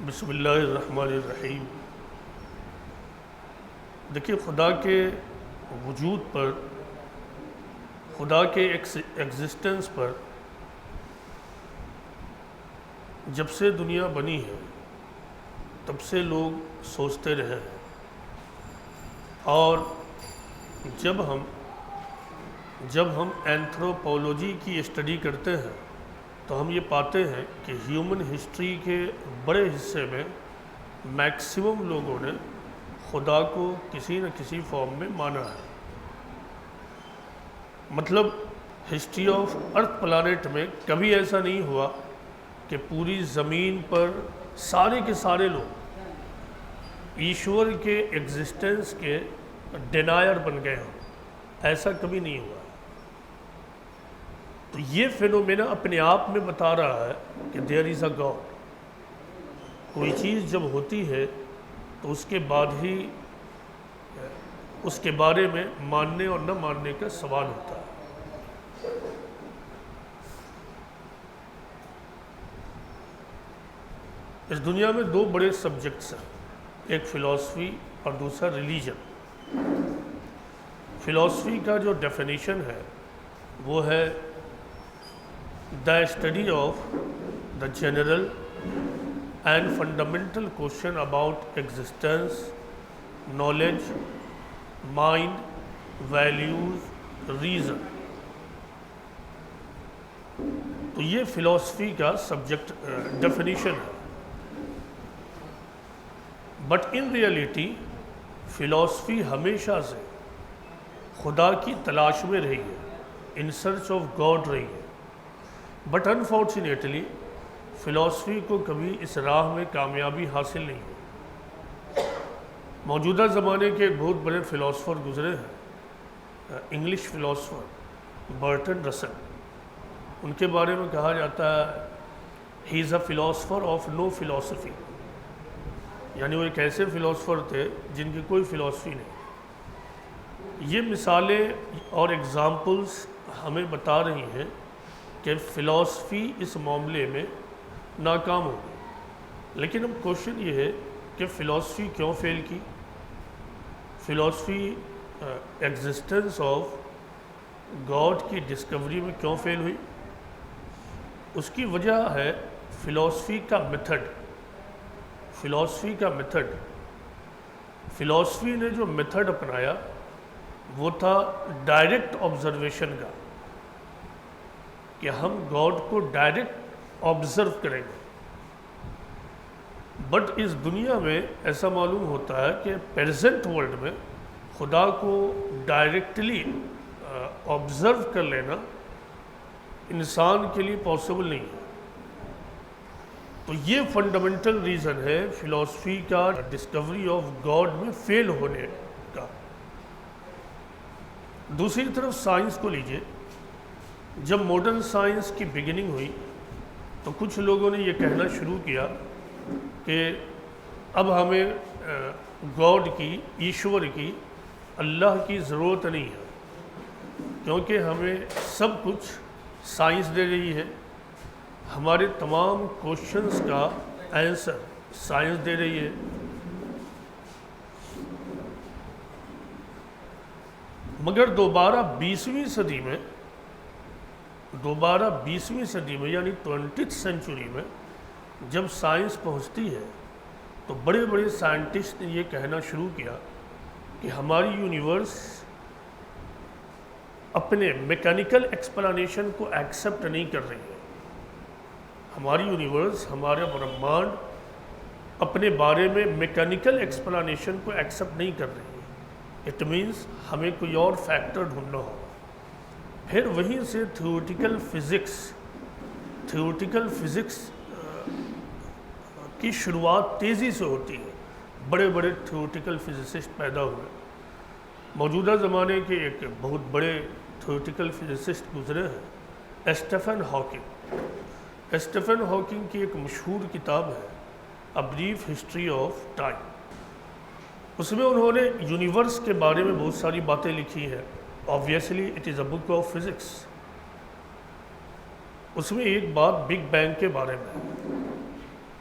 بسم اللہ الرحمن الرحیم۔ دیکھیے، خدا کے وجود پر، خدا کے ایگزسٹنس پر جب سے دنیا بنی ہے تب سے لوگ سوچتے رہے ہیں، اور جب ہم اینتھروپولوجی کی اسٹڈی کرتے ہیں تو ہم یہ پاتے ہیں کہ ہیومن ہسٹری کے بڑے حصے میں میکسیمم لوگوں نے خدا کو کسی نہ کسی فارم میں مانا ہے۔ مطلب ہسٹری آف ارتھ پلانٹ میں کبھی ایسا نہیں ہوا کہ پوری زمین پر سارے کے سارے لوگ ایشور کے ایگزسٹنس کے ڈینائر بن گئے ہوں، ایسا کبھی نہیں ہوا۔ تو یہ فینومینا اپنے آپ میں بتا رہا ہے کہ دیر از اے گاڈ۔ کوئی چیز جب ہوتی ہے تو اس کے بعد ہی اس کے بارے میں ماننے اور نہ ماننے کا سوال ہوتا ہے۔ اس دنیا میں دو بڑے سبجیکٹس ہیں، ایک فلاسفی اور دوسرا ریلیجن۔ فلاسفی کا جو ڈیفینیشن ہے وہ ہے the study of the general and fundamental question about existence, knowledge, mind, values, reason۔ تو یہ فلاسفی کا سبجیکٹ ڈیفینیشن ہے۔ بٹ ان ریئلٹی فلاسفی ہمیشہ سے خدا کی تلاش میں رہی ہے، ان سرچ آف گاڈ رہی ہے۔ بٹ انفارچونیٹلی فلاسفی کو کبھی اس راہ میں کامیابی حاصل نہیں ہوئی۔ موجودہ زمانے کے ایک بہت بڑے فلاسفر گزرے ہیں، انگلش فلاسفر برٹن رسل۔ ان کے بارے میں کہا جاتا ہے he is a philosopher of no philosophy, یعنی وہ ایک ایسے فلاسفر تھے جن کی کوئی فلاسفی نہیں۔ یہ مثالیں اور ایگزامپلز ہمیں بتا رہی ہیں کہ فلاسفی اس معاملے میں ناکام ہو گئی۔ لیکن اب کوشچن یہ ہے کہ فلاسفی کیوں فیل کی؟ فلاسفی ایگزسٹنس آف گاڈ کی ڈسکوری میں کیوں فیل ہوئی؟ اس کی وجہ ہے فلاسفی کا میتھڈ۔ فلاسفی کا میتھڈ، فلاسفی نے جو میتھڈ اپنایا وہ تھا ڈائریکٹ آبزرویشن کا، کہ ہم گاڈ کو ڈائریکٹ آبزرو کریں گے۔ بٹ اس دنیا میں ایسا معلوم ہوتا ہے کہ پریزنٹ ورلڈ میں خدا کو ڈائریکٹلی آبزرو کر لینا انسان کے لیے پاسبل نہیں ہے۔ تو یہ فنڈامنٹل ریزن ہے فلاسفی کا ڈسکوری آف گاڈ میں فیل ہونے کا۔ دوسری طرف سائنس کو لیجئے، جب ماڈرن سائنس کی بگننگ ہوئی تو کچھ لوگوں نے یہ کہنا شروع کیا کہ اب ہمیں گاڈ کی، ایشور کی، اللہ کی ضرورت نہیں ہے، کیونکہ ہمیں سب کچھ سائنس دے رہی ہے، ہمارے تمام کوشچنز کا آنسر سائنس دے رہی ہے۔ مگر دوبارہ بیسویں صدی میں یعنی 20th سینچری میں جب سائنس پہنچتی ہے تو بڑے بڑے سائنٹسٹ نے یہ کہنا شروع کیا کہ ہماری یونیورس اپنے میکینیکل ایکسپلانیشن کو ایکسیپٹ نہیں کر رہی ہے۔ ہماری یونیورس، ہمارا برہمانڈ اپنے بارے میں میکینیکل ایکسپلانیشن کو ایکسیپٹ نہیں کر رہی ہے۔ اٹ مینس ہمیں کوئی اور فیکٹر ڈھونڈنا ہوگا۔ پھر وہیں سے تھیوریٹیکل فزکس کی شروعات تیزی سے ہوتی ہے، بڑے بڑے تھیوریٹیکل فزسسٹ پیدا ہوئے۔ موجودہ زمانے کے ایک بہت بڑے تھیوریٹیکل فزسسٹ گزرے ہیں، اسٹیفن ہاکنگ۔ اسٹیفن ہاکنگ کی ایک مشہور کتاب ہے a brief history of time. اس میں انہوں نے یونیورس کے بارے میں بہت ساری باتیں لکھی ہیں۔ Obviously it is a book of physics۔ اس میں ایک بات بگ بینگ کے بارے میں ہے۔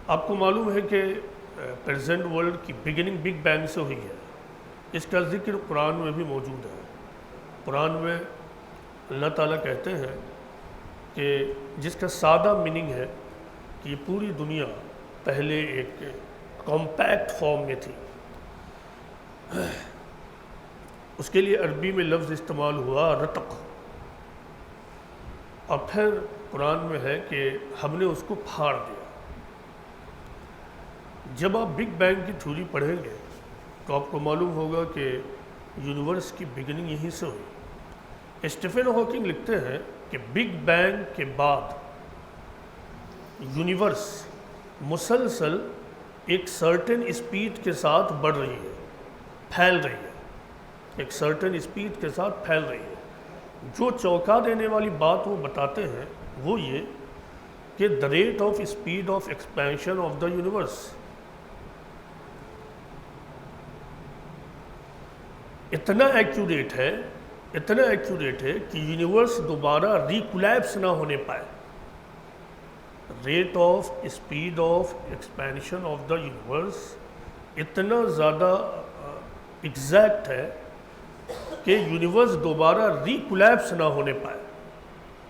آپ کو معلوم ہے کہ پریزنٹ ورلڈ کی بگننگ بگ بینگ سے ہوئی ہے. اس کا ذکر قرآن میں بھی موجود ہے. قرآن میں اللہ تعالیٰ کہتے ہیں کہ جس کا سادہ میننگ ہے کہ یہ پوری دنیا پہلے ایک کمپیکٹ فارم میں تھی. اس کے لیے عربی میں لفظ استعمال ہوا رتق، اور پھر قرآن میں ہے کہ ہم نے اس کو پھاڑ دیا. جب آپ بگ بینگ کی تھیوری پڑھیں گے تو آپ کو معلوم ہوگا کہ یونیورس کی بگننگ یہیں سے ہوئی. اسٹیفن ہاکنگ لکھتے ہیں کہ بگ بینگ کے بعد یونیورس مسلسل ایک سرٹن اسپیڈ کے ساتھ بڑھ رہی ہے، پھیل رہی ہے، ایک سرٹن اسپیڈ کے ساتھ پھیل رہی ہے. جو چونکا دینے والی بات وہ بتاتے ہیں وہ یہ کہ the rate of speed of expansion of the universe اتنا ایکوریٹ ہے کہ یونیورس دوبارہ ریکولیپس نہ ہونے پائے. Rate of speed of expansion of the universe اتنا زیادہ ایگزیکٹ ہے کہ یونیورس دوبارہ ریکولیپس نہ ہونے پائے،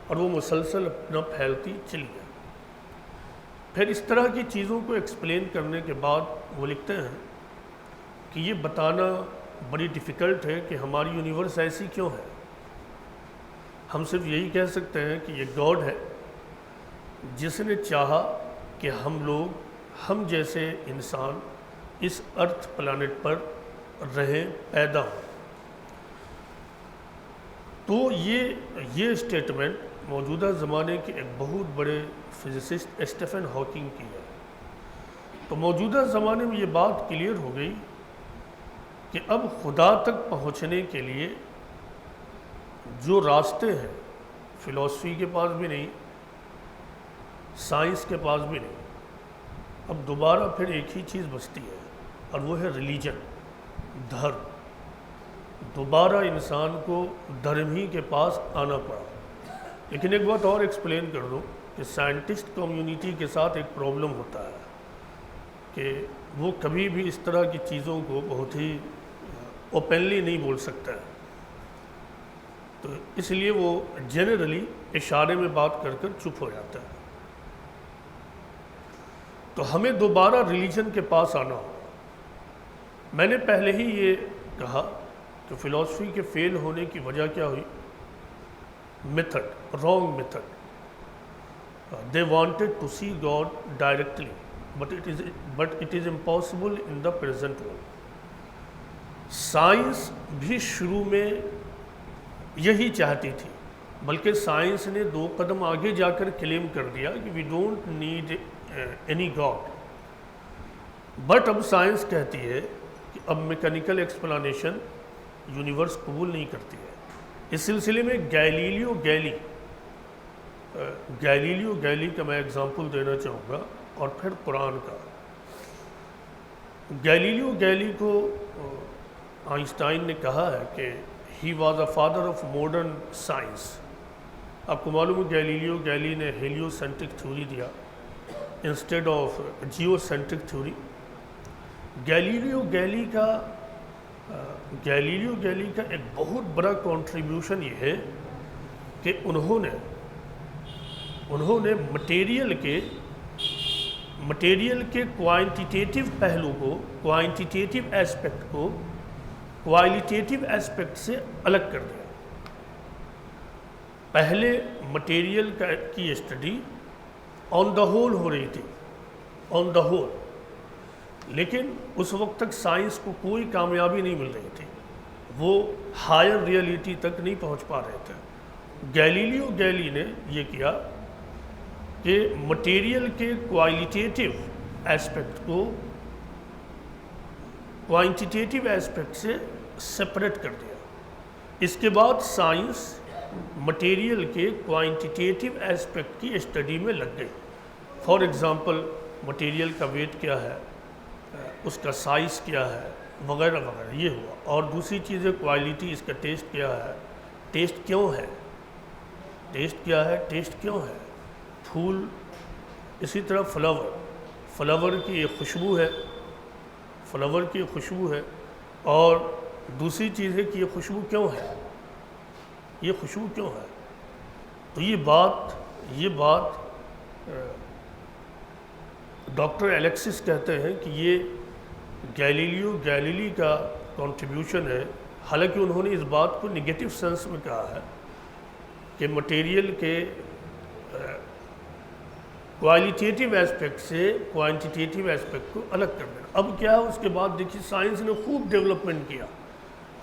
اور وہ مسلسل اپنا پھیلتی چلی جائے. پھر اس طرح کی چیزوں کو ایکسپلین کرنے کے بعد وہ لکھتے ہیں کہ یہ بتانا بڑی ڈیفیکلٹ ہے کہ ہماری یونیورس ایسی کیوں ہے. ہم صرف یہی کہہ سکتے ہیں کہ یہ گاڈ ہے جس نے چاہا کہ ہم جیسے انسان اس ارتھ پلانٹ پر رہیں، پیدا ہوں. تو یہ اسٹیٹمنٹ موجودہ زمانے کے ایک بہت بڑے فزسسٹ اسٹیفن ہاکنگ کی ہے. تو موجودہ زمانے میں یہ بات کلیئر ہو گئی کہ اب خدا تک پہنچنے کے لیے جو راستے ہیں فلسفی کے پاس بھی نہیں، سائنس کے پاس بھی نہیں. اب دوبارہ پھر ایک ہی چیز بچتی ہے اور وہ ہے ریلیجن، دھرم. دوبارہ انسان کو دھرم ہی کے پاس آنا پڑا. لیکن ایک بات اور ایکسپلین کر دوں کہ سائنٹسٹ کمیونٹی کے ساتھ ایک پرابلم ہوتا ہے کہ وہ کبھی بھی اس طرح کی چیزوں کو بہت ہی اوپنلی نہیں بول سکتا ہے. تو اس لیے وہ جنرلی اشارے میں بات کر چپ ہو جاتا ہے. تو ہمیں دوبارہ ریلیجن کے پاس آنا ہوگا. میں نے پہلے ہی یہ کہا کہ فلسفی کے فیل ہونے کی وجہ کیا ہوئی؟ Method, wrong method. They wanted to see God directly, but it is impossible in the present world. Science بھی شروع میں یہی چاہتی تھی، بلکہ سائنس نے 2 قدم آگے جا کر کلیم کر دیا کہ we don't need any God. But اب سائنس کہتی ہے کہ اب میکینیکل ایکسپلانیشن یونیورس قبول نہیں کرتی ہے. اس سلسلے میں گیلیلیو گیلی کا میں اگزامپل دینا چاہوں گا، اور پھر قرآن کا. گیلیلیو گیلی کو آئنسٹائن نے کہا ہے کہ he was a father of modern science. آپ کو معلوم ہے گیلیلیو گیلی نے ہیلیو سینٹرک تھیوری دیا instead of geocentric theory. Galileo Galilei کا ایک بہت بڑا کنٹریبیوشن یہ ہے کہ انہوں نے مٹیریل کے کوانٹیٹیو پہلو کو، کوانٹیٹیو ایسپیکٹ کو کوالٹیٹیو ایسپیکٹ سے الگ کر دیا. پہلے مٹیریل کی اسٹڈی آن دا ہول ہو رہی تھی، آن دا ہول، لیکن اس وقت تک سائنس کو کوئی کامیابی نہیں مل رہی تھی، وہ ہائر ریئلٹی تک نہیں پہنچ پا رہے تھے. گیلیلیو گیلی نے یہ کیا کہ مٹیریل کے کوالٹیٹیو ایسپیکٹ کو کوانٹیٹیو ایسپیکٹ سے سپریٹ کر دیا. اس کے بعد سائنس مٹیریل کے کوانٹیٹیو ایسپیکٹ کی اسٹڈی میں لگ گئی. فار ایگزامپل مٹیریل کا ویٹ کیا ہے، اس کا سائز کیا ہے، وغیرہ وغیرہ، یہ ہوا. اور دوسری چیز ہے کوالٹی، اس کا ٹیسٹ کیا ہے، ٹیسٹ کیوں ہے، ٹیسٹ کیا ہے، ٹیسٹ کیوں ہے. پھول، اسی طرح فلاور کی ایک خوشبو ہے، فلاور کی ایک خوشبو ہے، اور دوسری چیز ہے کہ یہ خوشبو کیوں ہے، یہ خوشبو کیوں ہے؟ تو یہ بات ڈاکٹر الیکسس کہتے ہیں کہ یہ گیلیلی کا کنٹریبیوشن ہے، حالانکہ انہوں نے اس بات کو نگیٹو سینس میں کہا ہے کہ مٹیریل کے کوالٹیٹیو ایسپیکٹ سے کوانٹیٹیو ایسپیکٹ کو الگ کر دینا۔ اب کیا ہے اس کے بعد دیکھیے سائنس نے خوب ڈیولپمنٹ کیا،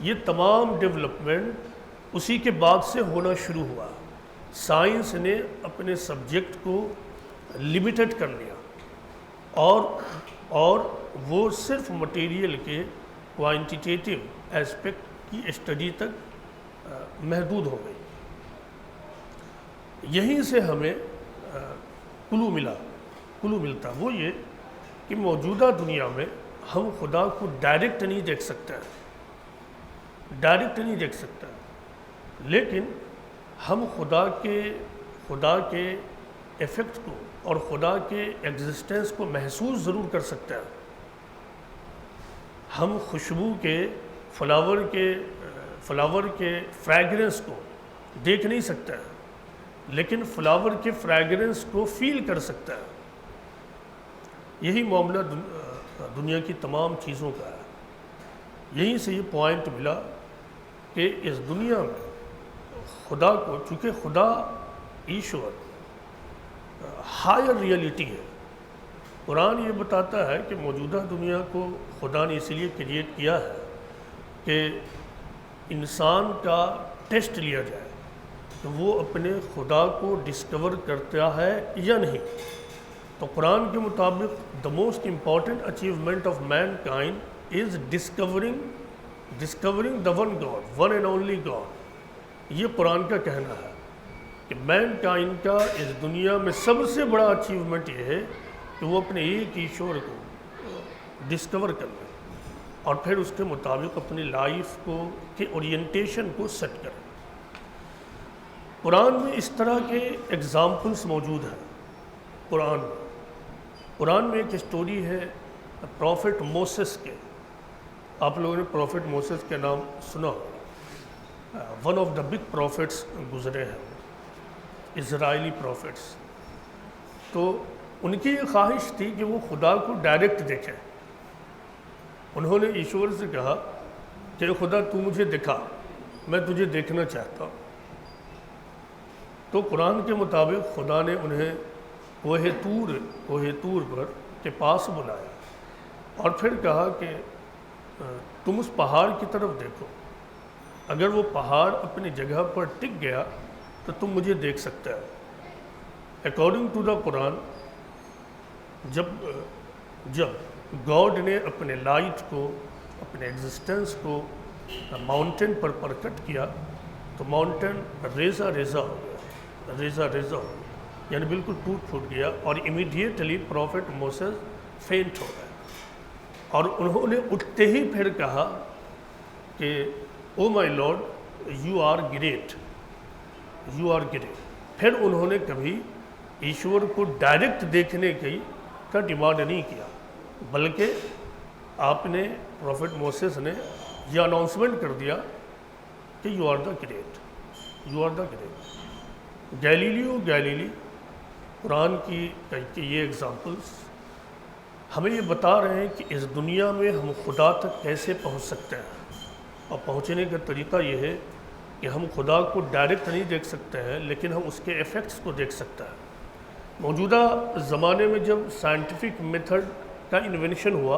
یہ تمام ڈیولپمنٹ اسی کے بعد سے ہونا شروع ہوا۔ سائنس نے اپنے سبجیکٹ کو لمیٹڈ کر لیا اور وہ صرف مٹیریل کے کوانٹیٹیو ایسپیکٹ کی اسٹڈی تک محدود ہو گئی۔ یہیں سے ہمیں کلو ملتا، وہ یہ کہ موجودہ دنیا میں ہم خدا کو ڈائریکٹ نہیں دیکھ سکتے لیکن ہم خدا کے ایفیکٹ کو اور خدا کے ایگزسٹنس کو محسوس ضرور کر سکتے ہیں۔ ہم خوشبو کے فلاور کے فریگرنس کو دیکھ نہیں سکتے ہیں، لیکن فلاور کے فریگرنس کو فیل کر سکتا ہے۔ یہی معاملہ دنیا کی تمام چیزوں کا ہے۔ یہیں سے یہ پوائنٹ ملا کہ اس دنیا میں خدا کو، چونکہ خدا ایشور ہائر ریئلٹی ہے، قرآن یہ بتاتا ہے کہ موجودہ دنیا کو خدا نے اس لیے کریٹ کیا ہے کہ انسان کا ٹیسٹ لیا جائے کہ وہ اپنے خدا کو ڈسکور کرتا ہے یا نہیں۔ تو قرآن کے مطابق the most important achievement of mankind is discovering the one God, one and only God. یہ قرآن کا کہنا ہے کہ مین کائنڈ کا اس دنیا میں سب سے بڑا اچیومنٹ یہ ہے کہ وہ اپنے ایک ایشور کو ڈسکور کر لے اور پھر اس کے مطابق اپنی لائف کے اورینٹیشن کو سیٹ کرے۔ قرآن میں اس طرح کے ایگزامپلس موجود ہیں۔ قرآن میں ایک اسٹوری ہے پروفٹ موسیس کے، آپ لوگوں نے پروفٹ موسیس کے نام سنا ہوگا، one of the big prophets گزرے ہیں، اسرائیلی پروفٹس۔ تو ان کی یہ خواہش تھی کہ وہ خدا کو ڈائریکٹ دیکھیں۔ انہوں نے ایشور سے کہا کہ خدا تو مجھے دکھا، میں تجھے دیکھنا چاہتا ہوں۔ تو قرآن کے مطابق خدا نے انہیں کوہ طور پر کے پاس بلایا اور پھر کہا کہ تم اس پہاڑ کی طرف دیکھو، اگر وہ پہاڑ اپنی جگہ پر ٹک گیا تو تم مجھے دیکھ سکتے ہو۔ اکارڈنگ ٹو دا قرآن، جب گاڈ نے اپنے لائٹ کو، اپنے ایگزسٹنس کو ماؤنٹین پر پرکٹ کیا تو ماؤنٹین ریزہ ہو گیا، یعنی بالکل ٹوٹ پھوٹ گیا، اور امیڈیٹلی پروفٹ موسیس فینٹ ہو گئے، اور انہوں نے اٹھتے ہی پھر کہا کہ او مائی لارڈ یو آر گریٹ۔ پھر انہوں نے کبھی ایشور کو ڈائریکٹ دیکھنے کا ڈیمانڈ نہیں کیا، بلکہ آپ نے پروفٹ موسیس نے یہ اناؤنسمنٹ کر دیا کہ you are the great. Galileo قرآن کی یہ ایگزامپلس ہمیں یہ بتا رہے ہیں کہ اس دنیا میں ہم خدا تک کیسے پہنچ سکتے ہیں، اور پہنچنے کا طریقہ یہ ہے کہ ہم خدا کو ڈائریکٹ نہیں دیکھ سکتے ہیں، لیکن ہم اس کے ایفیکٹس کو دیکھ سکتے ہیں۔ موجودہ زمانے میں جب سائنٹیفک میتھڈ کا انوینشن ہوا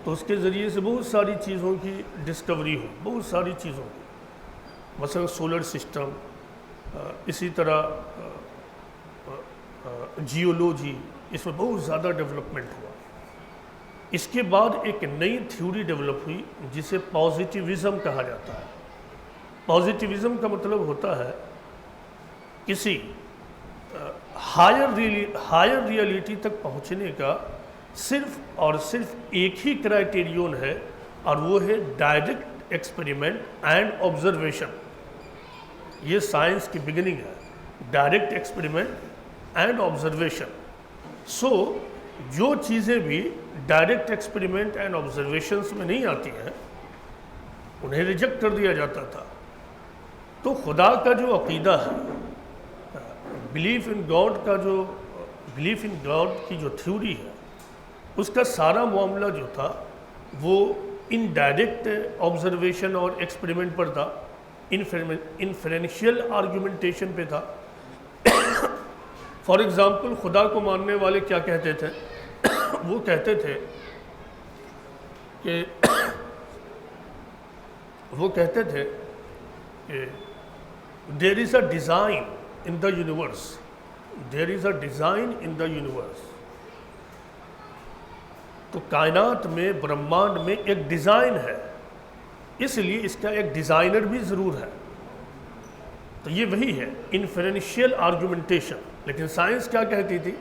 تو اس کے ذریعے سے بہت ساری چیزوں کی ڈسکوری ہوئی، بہت ساری چیزوں کی، مثلا سولر سسٹم، اسی طرح جیولوجی، اس میں بہت زیادہ ڈیولپمنٹ ہوا۔ اس کے بعد ایک نئی تھیوری ڈیولپ ہوئی جسے پازیٹیوزم کہا جاتا ہے۔ پازیٹیوزم کا مطلب ہوتا ہے کسی ہائر ریئلٹی تک پہنچنے کا صرف اور صرف ایک ہی کرائٹیریون ہے، اور وہ ہے ڈائریکٹ ایکسپیریمنٹ اینڈ آبزرویشن۔ یہ سائنس کی بگننگ ہے، ڈائریکٹ ایکسپیریمنٹ اینڈ آبزرویشن۔ سو جو چیزیں بھی ڈائریکٹ ایکسپریمنٹ اینڈ آبزرویشنس میں نہیں آتی ہیں انہیں ریجیکٹ کر دیا جاتا تھا۔ تو خدا کا جو عقیدہ ہے، بلیف ان گاڈ کی جو تھیوری ہے، اس کا سارا معاملہ جو تھا وہ ان ڈائریکٹ آبزرویشن اور ایکسپریمنٹ پر تھا، انفرینشیل آرگومنٹیشن پہ تھا۔ فار ایگزامپل خدا کو ماننے والے کیا کہتے تھے؟ وہ کہتے تھے کہ there is a design in the universe. There is a design in the universe. تو کائنات میں، برہمانڈ میں ایک ڈیزائن ہے، اس لیے اس کا ایک ڈیزائنر بھی ضرور ہے۔ تو یہ وہی ہے انفرینشیل آرگومنٹیشن۔ لیکن سائنس کیا کہتی تھی؟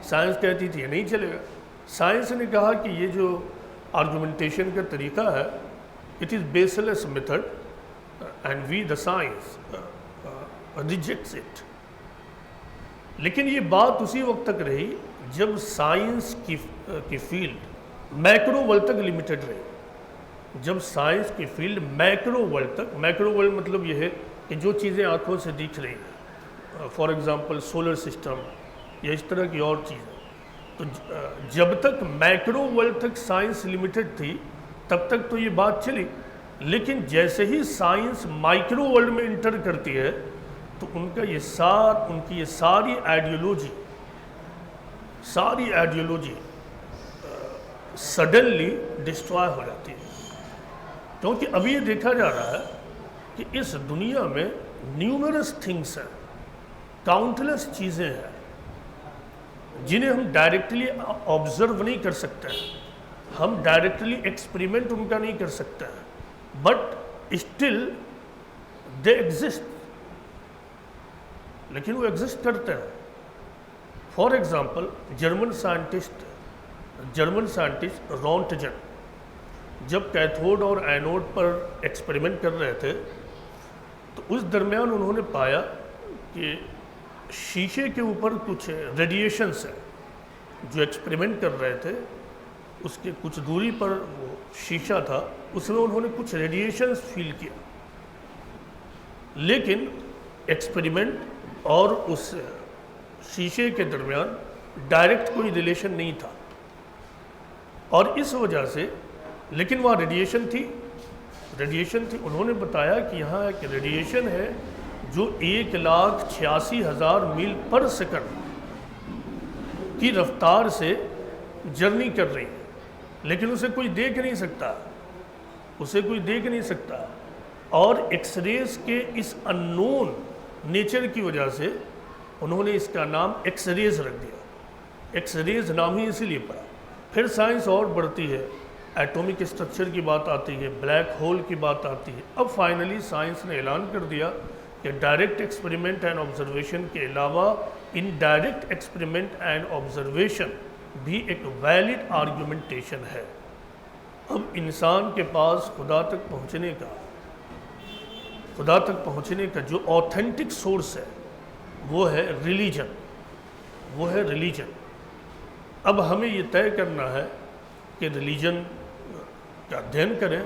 سائنس کہتی تھی یہ نہیں چلے گا۔ سائنس نے کہا کہ یہ جو آرگومنٹیشن کا طریقہ ہے it is baseless method and we the science rejects it. لیکن یہ بات اسی وقت تک رہی جب سائنس کی فیلڈ میکرو ورلڈ تک لمیٹڈ رہی۔ جب سائنس کی فیلڈ میکرو ورلڈ تک، میکرو ورلڈ مطلب یہ ہے کہ جو چیزیں آنکھوں سے دکھ رہی ہیں، فار ایگزامپل سولر سسٹم یا اس طرح کی اور چیزیں، تو جب تک میکرو ورلڈ تک سائنس لمیٹڈ تھی تب تک تو یہ بات چلی۔ لیکن جیسے ہی سائنس مائکرو ورلڈ میں انٹر کرتی ہے تو ان کی یہ ساری آئیڈیولوجی سڈنلی ڈسٹرائے ہو جاتی ہے۔ کیونکہ ابھی یہ دیکھا جا رہا ہے کہ اس دنیا میں نیومرس تھنگس ہیں، کاؤنٹلیس چیزیں ہیں جنہیں ہم ڈائریکٹلی آبزرو نہیں کر سکتے ہیں، ہم ڈائریکٹلی ایکسپریمنٹ ان کا نہیں کر سکتے ہیں، بٹ اسٹل دے ایگزسٹ، لیکن وہ ایگزسٹ کرتے ہیں۔ For example German scientist Röntgen جب کیتھوڈ اور اینوڈ پر ایکسپریمنٹ کر رہے تھے تو اس درمیان انہوں نے پایا کہ شیشے کے اوپر کچھ ریڈیشنز ہیں۔ جو ایکسپریمنٹ کر رہے تھے اس کے کچھ دوری پر وہ شیشہ تھا، اس میں انہوں نے کچھ ریڈیشنز فیل کیا، لیکن ایکسپریمنٹ اور اس شیشے کے درمیان ڈائریکٹ کوئی ریلیشن نہیں تھا، اور اس وجہ سے، لیکن وہاں ریڈیشن تھی۔ انہوں نے بتایا کہ یہاں ایک ریڈیشن ہے جو 1,86,000 میل پر سیکنڈ کی رفتار سے جرنی کر رہی ہے، لیکن اسے کوئی دیکھ نہیں سکتا، اور ایکس ریز کے اس اننون نیچر کی وجہ سے انہوں نے اس کا نام ایکس ریز رکھ دیا۔ ایکس ریز نام ہی اسی لیے پڑا۔ پھر سائنس اور بڑھتی ہے، ایٹومک اسٹرکچر کی بات آتی ہے، بلیک ہول کی بات آتی ہے۔ اب فائنلی سائنس نے اعلان کر دیا کہ ڈائریکٹ ایکسپریمنٹ اینڈ آبزرویشن کے علاوہ انڈائریکٹ ایکسپریمنٹ اینڈ آبزرویشن بھی ایک ویلڈ آرگومنٹیشن ہے۔ اب انسان کے پاس خدا تک پہنچنے کا جو آتھینٹک سورس ہے وہ ہے ریلیجن۔ اب ہمیں یہ طے کرنا ہے کہ ریلیجن کا ادھین کریں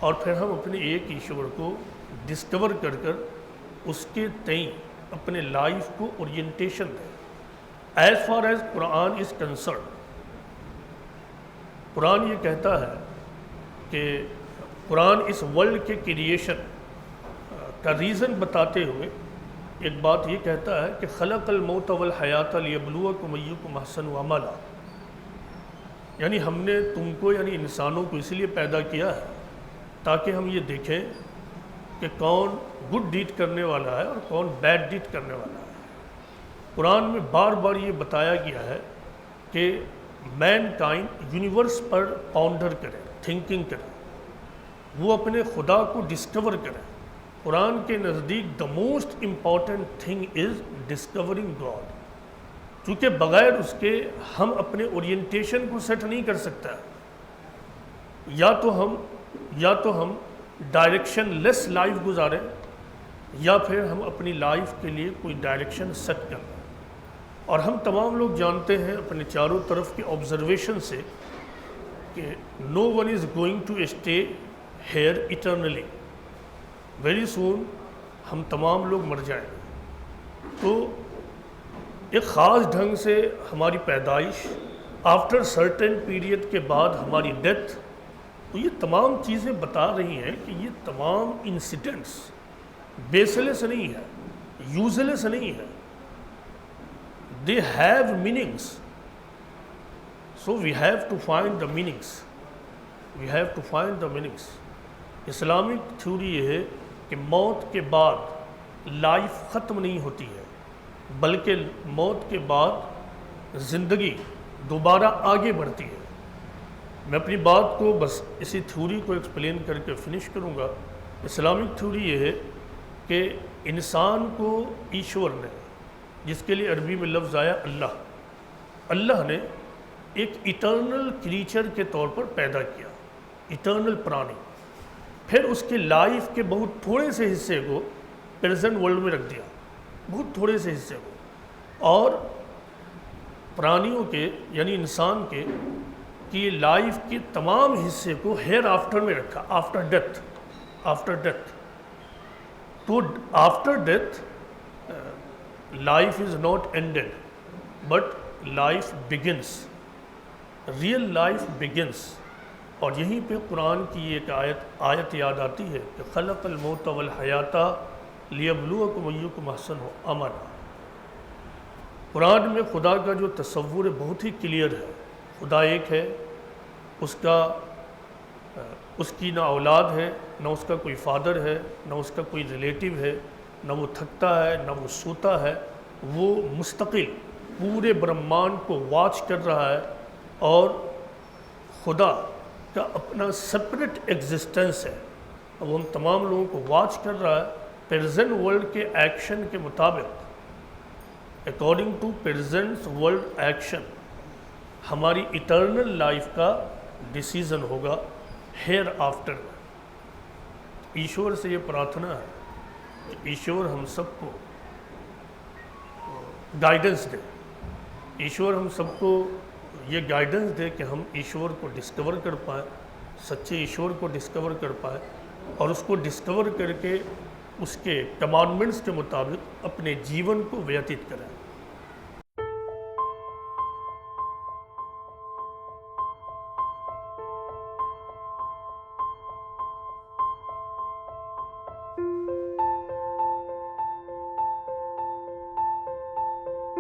اور پھر ہم اپنے ایک ایشور کو ڈسکور کر اس کے تئیں اپنے لائف کو اورینٹیشن دیں۔ ایز فار ایز قرآن از کنسرن، قرآن یہ کہتا ہے کہ قرآن اس ورلڈ کے کریشن کا ریزن بتاتے ہوئے ایک بات یہ کہتا ہے کہ خلق الموت والحیات لیبلوکم ایکم احسن عملا، یعنی ہم نے تم کو، یعنی انسانوں کو اس لیے پیدا کیا ہے تاکہ ہم یہ دیکھیں کہ کون گڈ ڈیڈ کرنے والا ہے اور کون بیڈ ڈیڈ کرنے والا ہے۔ قرآن میں بار بار یہ بتایا گیا ہے کہ مین کائنڈ یونیورس پر پاؤنڈر کرے، تھنکنگ کرے، وہ اپنے خدا کو ڈسکور کرے۔ قرآن کے نزدیک دا most important thing is discovering God, کیونکہ بغیر اس کے ہم اپنے اورینٹیشن کو سیٹ نہیں کر سکتا۔ یا تو ہم ڈائریکشن لیس لائف گزاریں، یا پھر ہم اپنی لائف کے لیے کوئی ڈائریکشن سیٹ کریں۔ اور ہم تمام لوگ جانتے ہیں اپنے چاروں طرف کے آبزرویشن سے کہ no one is going to stay here eternally, very soon ہم تمام لوگ مر جائیں گے۔ تو ایک خاص ڈھنگ سے ہماری پیدائش، آفٹر سرٹن پیریڈ کے بعد ہماری ڈیتھ، تو یہ تمام چیزیں بتا رہی ہیں کہ یہ تمام انسیڈنٹس بیس لیس نہیں ہے، یوز لیس نہیں ہے، they have meanings. So we have to find the meanings. We have to find the meanings. Islamic theory یہ ہے کہ موت کے بعد لائف ختم نہیں ہوتی ہے، بلکہ موت کے بعد زندگی دوبارہ آگے بڑھتی ہے۔ میں اپنی بات کو بس اسی تھیوری کو ایکسپلین کر کے فنش کروں گا۔ اسلامک تھیوری یہ ہے کہ انسان کو ایشور نے، جس کے لیے عربی میں لفظ آیا اللہ نے ایک ایٹرنل کریچر کے طور پر پیدا کیا، ایٹرنل پرانی، پھر اس کے لائف کے بہت تھوڑے سے حصے کو پریزنٹ ورلڈ میں رکھ دیا، بہت تھوڑے سے حصے کو، اور پرانیوں کے یعنی انسان کے کی لائف کے تمام حصے کو ہیئر آفٹر میں رکھا، آفٹر ڈیتھ۔ تو after death life is not ended but life begins, real life begins۔ اور یہیں پہ قرآن کی ایک آیت یاد آتی ہے کہ خلق الموت والحیات لیبلوکم ایکم احسن عملا۔ قرآن میں خدا کا جو تصور ہے بہت ہی کلیئر ہے، خدا ایک ہے، اس کی نہ اولاد ہے، نہ اس کا کوئی فادر ہے، نہ اس کا کوئی ریلیٹیو ہے، نہ وہ تھکتا ہے نہ وہ سوتا ہے، وہ مستقل پورے برہمانڈ کو واچ کر رہا ہے، اور خدا کا اپنا سپریٹ ایگزسٹنس ہے، وہ ہم تمام لوگوں کو واچ کر رہا ہے پریزنٹ ورلڈ کے ایکشن کے مطابق۔ According to present world action ہماری ایٹرنل لائف کا ڈیسیزن ہوگا ہیئر آفٹر۔ ایشور سے یہ پرارتھنا ہے، ایشور ہم سب کو گائیڈنس دے، ایشور ہم سب کو یہ گائیڈنس دے کہ ہم ایشور کو ڈسکور کر پائیں، سچے ایشور کو ڈسکور کر پائیں، اور اس کو ڈسکور کر کے اس کے کمانڈمنٹس کے مطابق اپنے جیون کو ویتیت کریں۔